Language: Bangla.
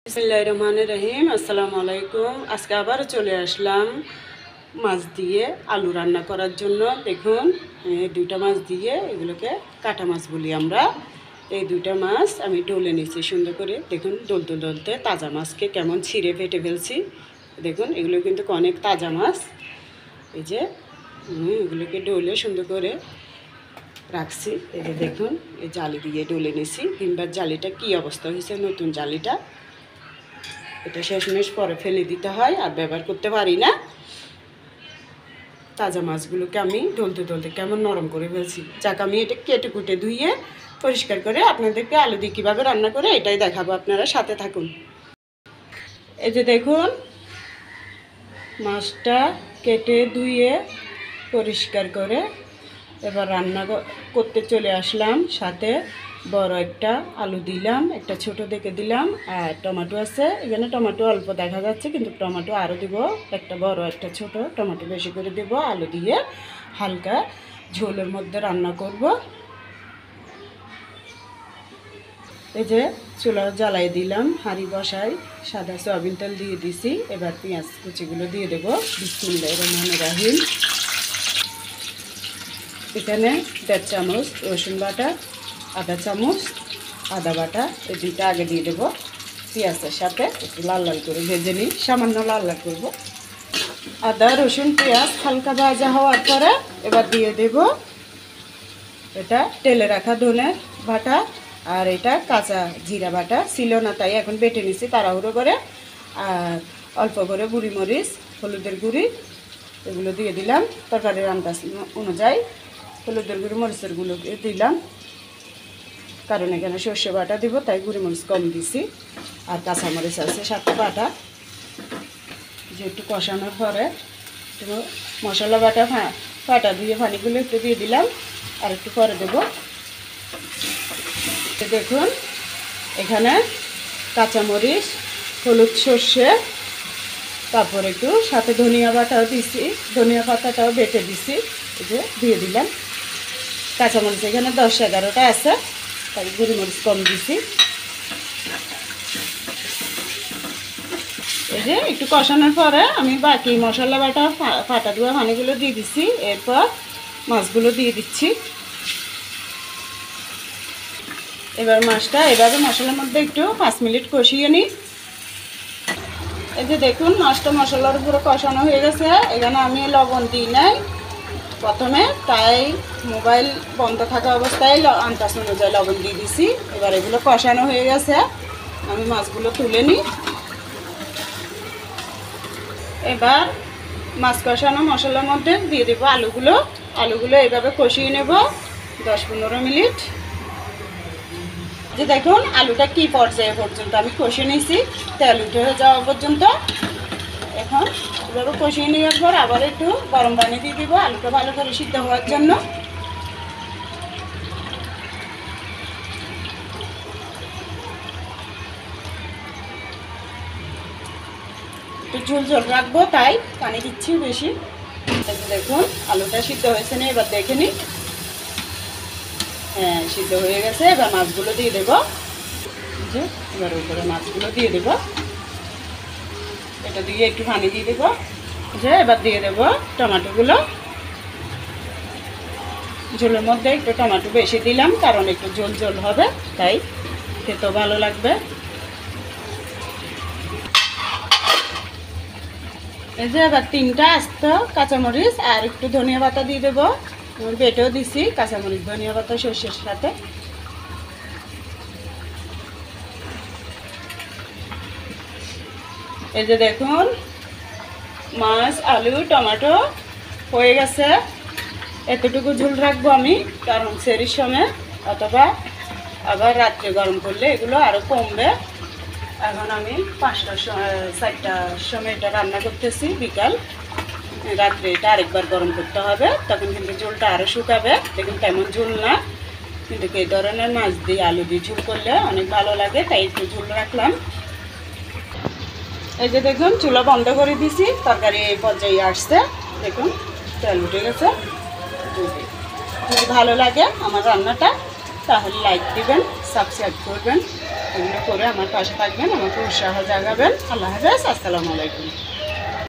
বিসমিল্লাহিররহমানিররহিম। আসসালামু আলাইকুম। আজকে আবার চলে আসলাম মাছ দিয়ে আলু রান্না করার জন্য। দেখুন দুইটা মাছ দিয়ে, এগুলোকে কাটা মাছ বলি আমরা। এই দুইটা মাছ আমি ডলে নিচ্ছি সুন্দর করে। দেখুন ডলতে ডলতে তাজা মাছকে কেমন ছিঁড়ে ফেটে ফেলছি। দেখুন এগুলো কিন্তু অনেক তাজা মাছ। এই যে এগুলোকে ডলে সুন্দর করে রাখছি। এই যে দেখুন এই জালি দিয়ে ডলে নিছি। কিংবার জালিটা কী অবস্থা হয়েছে, নতুন জালিটা, এটা শেষমেশ পরে ফেলে দিতে হয়, আর ব্যবহার করতে পারি না। তাজা মাছগুলোকে আমি ডলতে ডলতে কেমন নরম করে ফেলছি। যাক, আমি এটা কেটে কুটে ধুয়ে পরিষ্কার করে আপনাদেরকে আলু দিয়ে কীভাবে রান্না করে এটাই দেখাবো, আপনারা সাথে থাকুন। এই যে দেখুন মাছটা কেটে ধুয়ে পরিষ্কার করে এবার রান্না করতে চলে আসলাম। সাথে বড় একটা আলু দিলাম, একটা ছোট দেখে দিলাম, আর টমেটো আছে এখানে। টমেটো অল্প দেখা যাচ্ছে, কিন্তু টমেটো আরও দিব, একটা বড় একটা ছোট টমেটো বেশি করে দেব। আলু দিয়ে হালকা ঝোলের মধ্যে রান্না করব। এই যে চুলা জ্বালাই দিলাম, হাঁড়ি বসাই, সাদা সয়াবিন তেল দিয়ে দিছি। এবার পেঁয়াজ কুচিগুলো দিয়ে দেব। বিসমিল্লাহিররহমানিররহিম। এখানে 1.5 চামচ রসুন বাটা, আধা চামচ আদা বাটা, এই দুইটা আগে দিয়ে দেবো। পেঁয়াজের সাথে একটু লাল লাল করে ভেজে নিই, সামান্য লাল লাল করবো। আদা রসুন পেঁয়াজ হালকা ভাজা হওয়ার পরে এবার দিয়ে দেব এটা তেলে রাখা ধনে বাটা, আর এটা কাঁচা জিরা বাটা ছিল না, তাই এখন বেটে নিচ্ছি তাড়াহুড়ো করে। আর অল্প করে গুঁড়ি মরিচ, হলুদের গুঁড়ি, এগুলো দিয়ে দিলাম তরকারির আন্দাজ অনুযায়ী। হলুদের গুঁড়ি মরিচের গুঁড়ো দিলাম, কারণ এখানে সর্ষে বাটা দিব, তাই গুঁড়ি মরিচ কম দিছি। আর কাঁচামরিচ আছে 7টা বাটা। যে একটু কষানোর পরে একটু মশলা বাটা দিয়ে পানিগুলো একটু দিয়ে দিলাম, আর একটু পরে দেবো। দেখুন এখানে কাঁচামরিচ, হলুদ, সর্ষে, তারপর একটু সাথে ধনিয়া বাটাও দিছি, ধনিয়া পাতাটাও বেটে দিছি। এই যে দিয়ে দিলাম। কাঁচামরিচ এখানে 10-11টা আছে, তাই গুঁড়ি মরিচ কম দিছি। এই যে একটু কষানোর পরে আমি বাকি মশলা বাটা ফাটা দেওয়া পানিগুলো দিয়ে দিচ্ছি। এরপর মাছগুলো দিয়ে দিচ্ছি। এবার মাছটা এভাবে মশলার মধ্যে একটু 5 মিনিট কষিয়ে নিই। এই যে দেখুন মাছটা মশলার উপরে কষানো হয়ে গেছে। এখানে আমি লবণ দিই নাই প্রথমে, তাই মোবাইল বন্ধ থাকা অবস্থায় আন্দাজ অনুযায়ী লবণ দিয়ে দিছি। এবার এগুলো কষানো হয়ে গেছে, আমি মাছগুলো তুলে নিই। এবার মাছ কষানো মশলার মধ্যে দিয়ে দেবো আলুগুলো এইভাবে কষিয়ে নেব 10-15 মিনিট। যে দেখুন আলুটা কি পর্যায়ে পর্যন্ত আমি কষিয়ে নিয়েছি, তেল উঠে যাওয়া পর্যন্ত। এখন এভাবে কষিয়ে নেওয়ার পর আবার একটু গরম পানি দিয়ে দিব আলুটা ভালো করে সিদ্ধ হওয়ার জন্য। একটু ঝোল ঝোল রাখবো, তাই পানি দিচ্ছি বেশি। দেখুন আলুটা সিদ্ধ হয়েছে না, এবার দেখে নিই। হ্যাঁ, সিদ্ধ হয়ে গেছে। এবার মাছগুলো দিয়ে দেবো। যে এবার উপরে মাছগুলো দিয়ে দেবো, এটা দিয়ে একটু পানি দিয়ে দেবো। যে এবার দিয়ে দেবো টমেটোগুলো। ঝোলের মধ্যে একটু টমেটো বেশি দিলাম, কারণ একটু ঝোল ঝোল হবে, তাই খেতেও ভালো লাগবে। এই যে এবার 3টা আস্ত কাঁচামরিচ আর একটু ধনিয়া পাতা দিয়ে দেবো। বেটেও দিছি কাঁচামরিচ, ধনিয়া পাতা, সর্ষের সাথে। এই যে দেখুন মাছ, আলু, টমেটো হয়ে গেছে। এতটুকু ঝোল রাখবো আমি, কারণ সেরির সময় অথবা আবার রাত্রে গরম করলে এগুলো আরও কমবে। এখন আমি 4টার সময় এটা রান্না করতেছি, বিকাল। রাত্রে এটা আরেকবার গরম করতে হবে, তখন কিন্তু ঝোলটা আরও শুকাবে। দেখুন তেমন ঝোল না, কিন্তু এই ধরনের মাছ দিয়ে আলু দিয়ে ঝোল করলে অনেক ভালো লাগে, তাই একটু ঝোল রাখলাম। এই যে দেখুন চুলা বন্ধ করে দিছি, তরকারি এই পর্যায়ে আসছে। দেখুন তেল উঠে গেছে। যদি ভালো লাগে আমার রান্নাটা, তাহলে লাইক দিবেন, সাবস্ক্রাইব করবেন এগুলো করে আমার পাশে থাকবেন, আমাকে উৎসাহ জাগাবেন। আল্লাহ হাফেজ, আসসালামু আলাইকুম।